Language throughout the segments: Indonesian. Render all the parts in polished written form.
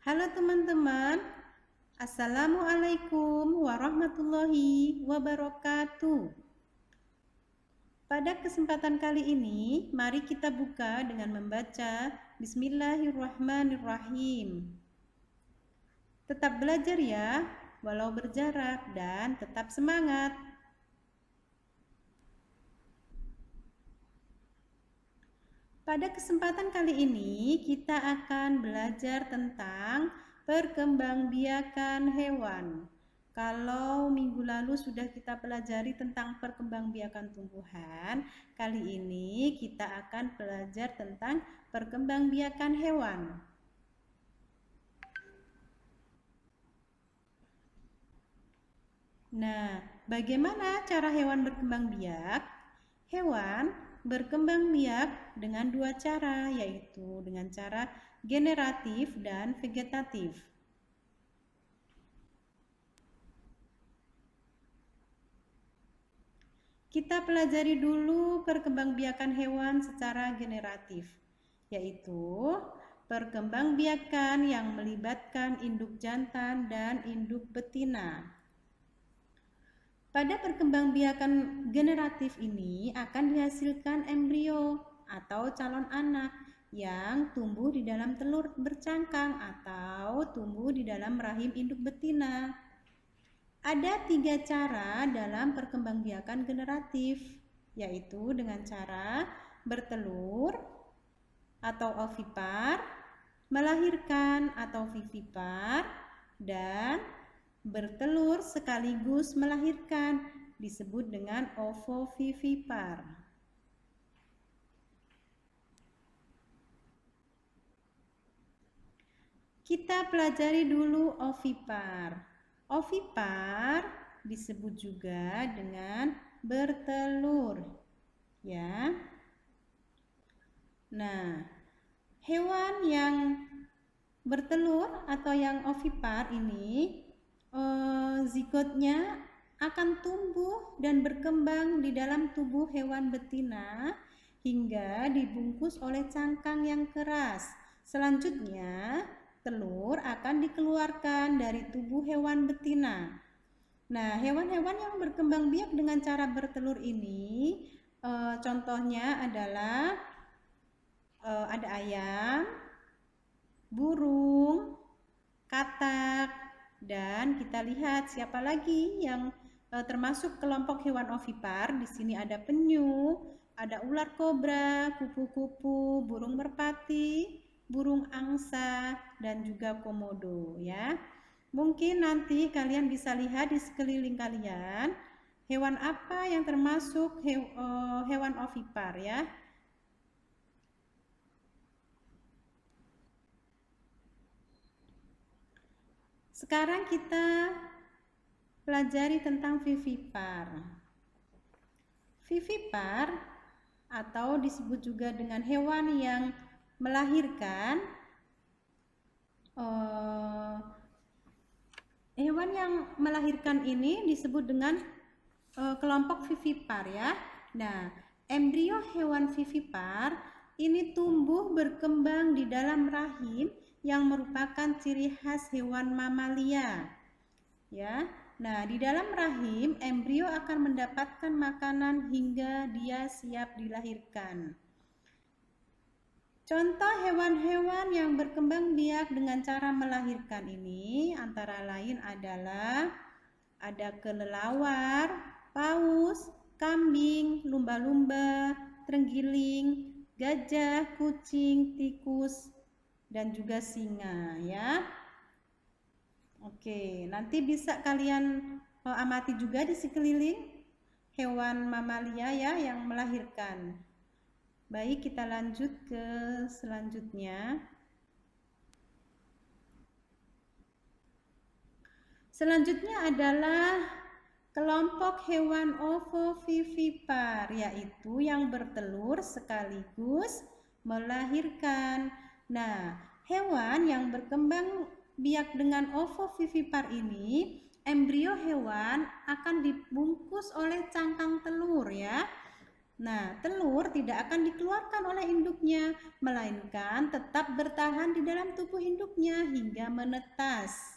Halo teman-teman, Assalamualaikum warahmatullahi wabarakatuh. Pada kesempatan kali ini, mari kita buka dengan membaca Bismillahirrahmanirrahim. Tetap belajar ya, walau berjarak, dan tetap semangat. Pada kesempatan kali ini, kita akan belajar tentang perkembangbiakan hewan. Kalau minggu lalu sudah kita pelajari tentang perkembangbiakan tumbuhan, kali ini kita akan belajar tentang perkembangbiakan hewan. Nah, bagaimana cara hewan berkembang biak? Hewan berkembang biak dengan dua cara, yaitu dengan cara generatif dan vegetatif. Kita pelajari dulu perkembangbiakan hewan secara generatif, yaitu perkembangbiakan yang melibatkan induk jantan dan induk betina. Pada perkembangbiakan generatif ini akan dihasilkan embrio atau calon anak yang tumbuh di dalam telur bercangkang atau tumbuh di dalam rahim induk betina. Ada 3 cara dalam perkembangbiakan generatif, yaitu dengan cara bertelur atau ovipar, melahirkan atau vivipar, dan bertelur sekaligus melahirkan, disebut dengan ovovivipar. Kita pelajari dulu ovipar. Ovipar disebut juga dengan bertelur, ya. Nah, hewan yang bertelur atau yang ovipar ini zigotnya akan tumbuh dan berkembang di dalam tubuh hewan betina hingga dibungkus oleh cangkang yang keras. Selanjutnya, telur akan dikeluarkan dari tubuh hewan betina. Nah, hewan-hewan yang berkembang biak dengan cara bertelur ini, contohnya adalah ada ayam, burung, katak, dan kita lihat siapa lagi yang termasuk kelompok hewan ovipar. Di sini ada penyu, ada ular kobra, kupu-kupu, burung merpati, burung angsa, dan juga komodo, ya. Mungkin nanti kalian bisa lihat di sekeliling kalian hewan apa yang termasuk hewan ovipar, ya. Sekarang kita pelajari tentang vivipar. Vivipar atau disebut juga dengan hewan yang melahirkan, hewan yang melahirkan ini disebut dengan kelompok vivipar, ya. Nah, embrio hewan vivipar ini tumbuh berkembang di dalam rahim yang merupakan ciri khas hewan mamalia, ya. Nah, di dalam rahim embrio akan mendapatkan makanan hingga dia siap dilahirkan. Contoh hewan-hewan yang berkembang biak dengan cara melahirkan ini antara lain adalah ada kelelawar, paus, kambing, lumba-lumba, terenggiling, gajah, kucing, tikus, dan juga singa, ya. Oke, nanti bisa kalian amati juga di sekeliling hewan mamalia, ya, yang melahirkan. Baik, kita lanjut ke selanjutnya. Selanjutnya adalah kelompok hewan ovovivipar, yaitu yang bertelur sekaligus melahirkan. Nah, hewan yang berkembang biak dengan ovovivipar ini, embrio hewan akan dibungkus oleh cangkang telur, ya. Nah, telur tidak akan dikeluarkan oleh induknya, melainkan tetap bertahan di dalam tubuh induknya hingga menetas.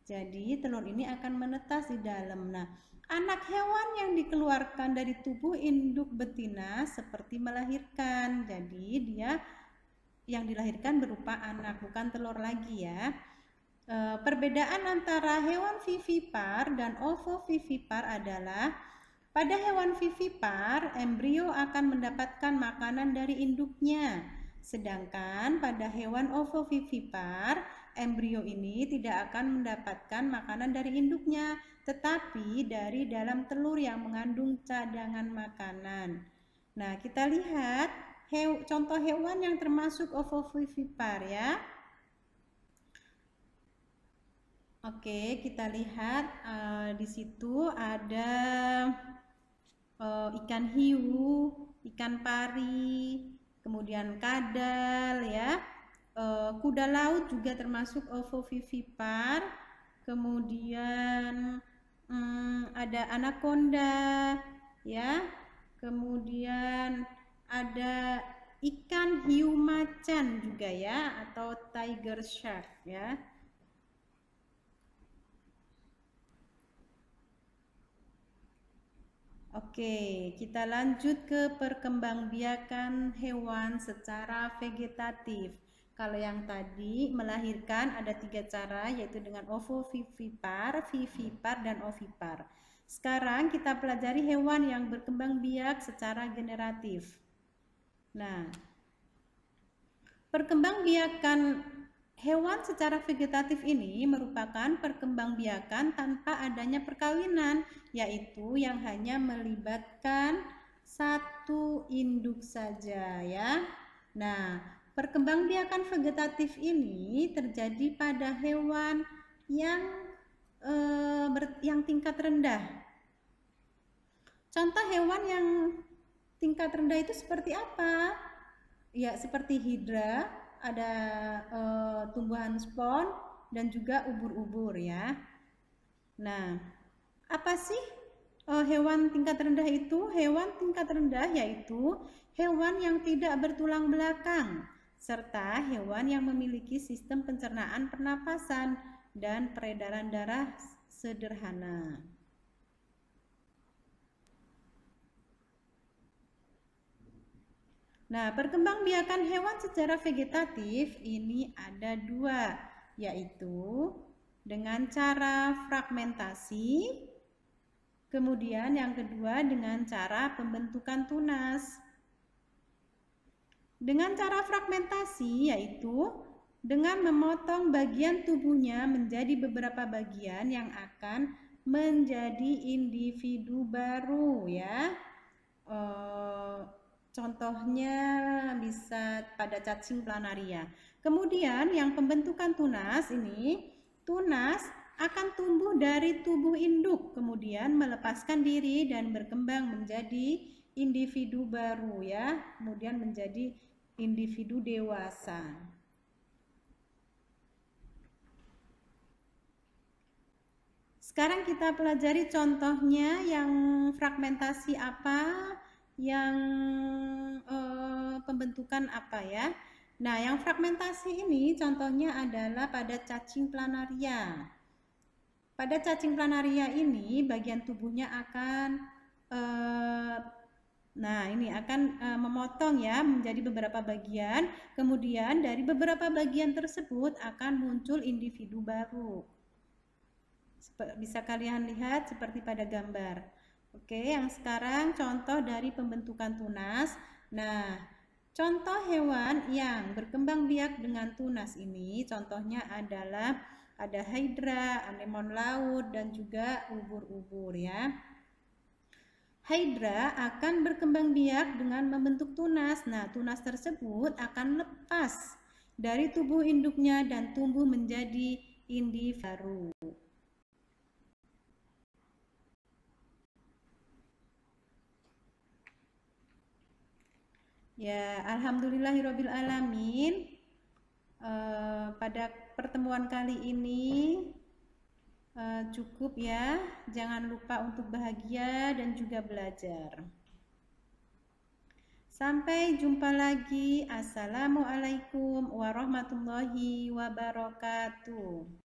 Jadi, telur ini akan menetas di dalam. Nah, anak hewan yang dikeluarkan dari tubuh induk betina seperti melahirkan. Jadi, dia yang dilahirkan berupa anak, bukan telur lagi ya. Perbedaan antara hewan vivipar dan ovovivipar adalah pada hewan vivipar, embrio akan mendapatkan makanan dari induknya. Sedangkan pada hewan ovovivipar, embrio ini tidak akan mendapatkan makanan dari induknya, tetapi dari dalam telur yang mengandung cadangan makanan. Nah, kita lihat contoh hewan yang termasuk ovovivipar ya. Oke, kita lihat di situ ada ikan hiu, ikan pari, kemudian kadal ya. Kuda laut juga termasuk ovovivipar. Kemudian ada anaconda ya. Kemudian ada ikan hiu macan juga ya, atau tiger shark ya. Oke, kita lanjut ke perkembangbiakan hewan secara vegetatif. Kalau yang tadi melahirkan ada 3 cara, yaitu dengan ovovivipar, vivipar, dan ovipar. Sekarang kita pelajari hewan yang berkembang biak secara generatif. Nah, perkembangbiakan hewan secara vegetatif ini merupakan perkembangbiakan tanpa adanya perkawinan, yaitu yang hanya melibatkan satu induk saja ya. Nah, perkembangbiakan vegetatif ini terjadi pada hewan yang tingkat rendah. Contoh hewan yang tingkat rendah itu seperti apa? Ya, seperti hidra, ada tumbuhan spon dan juga ubur-ubur ya. Nah, apa sih hewan tingkat rendah itu? Hewan tingkat rendah yaitu hewan yang tidak bertulang belakang serta hewan yang memiliki sistem pencernaan pernapasan dan peredaran darah sederhana. Nah, perkembangbiakan hewan secara vegetatif ini ada 2, yaitu dengan cara fragmentasi, kemudian yang kedua dengan cara pembentukan tunas. Dengan cara fragmentasi yaitu dengan memotong bagian tubuhnya menjadi beberapa bagian yang akan menjadi individu baru ya. Contohnya bisa pada cacing planaria. Kemudian yang pembentukan tunas ini, tunas akan tumbuh dari tubuh induk, kemudian melepaskan diri dan berkembang menjadi individu baru ya, kemudian menjadi individu dewasa. Sekarang kita pelajari contohnya yang fragmentasi apa, yang pembentukan apa ya. Nah, yang fragmentasi ini contohnya adalah pada cacing planaria. Pada cacing planaria ini bagian tubuhnya akan memotong ya menjadi beberapa bagian, kemudian dari beberapa bagian tersebut akan muncul individu baru. Bisa kalian lihat seperti pada gambar. Oke, yang sekarang contoh dari pembentukan tunas. Nah, contoh hewan yang berkembang biak dengan tunas ini contohnya adalah ada hydra, anemon laut, dan juga ubur-ubur ya. Hydra akan berkembang biak dengan membentuk tunas. Nah, tunas tersebut akan lepas dari tubuh induknya dan tumbuh menjadi individu baru. Ya, alhamdulillahirabbil alamin. Pada pertemuan kali ini cukup ya. Jangan lupa untuk bahagia dan juga belajar. Sampai jumpa lagi. Assalamualaikum warahmatullahi wabarakatuh.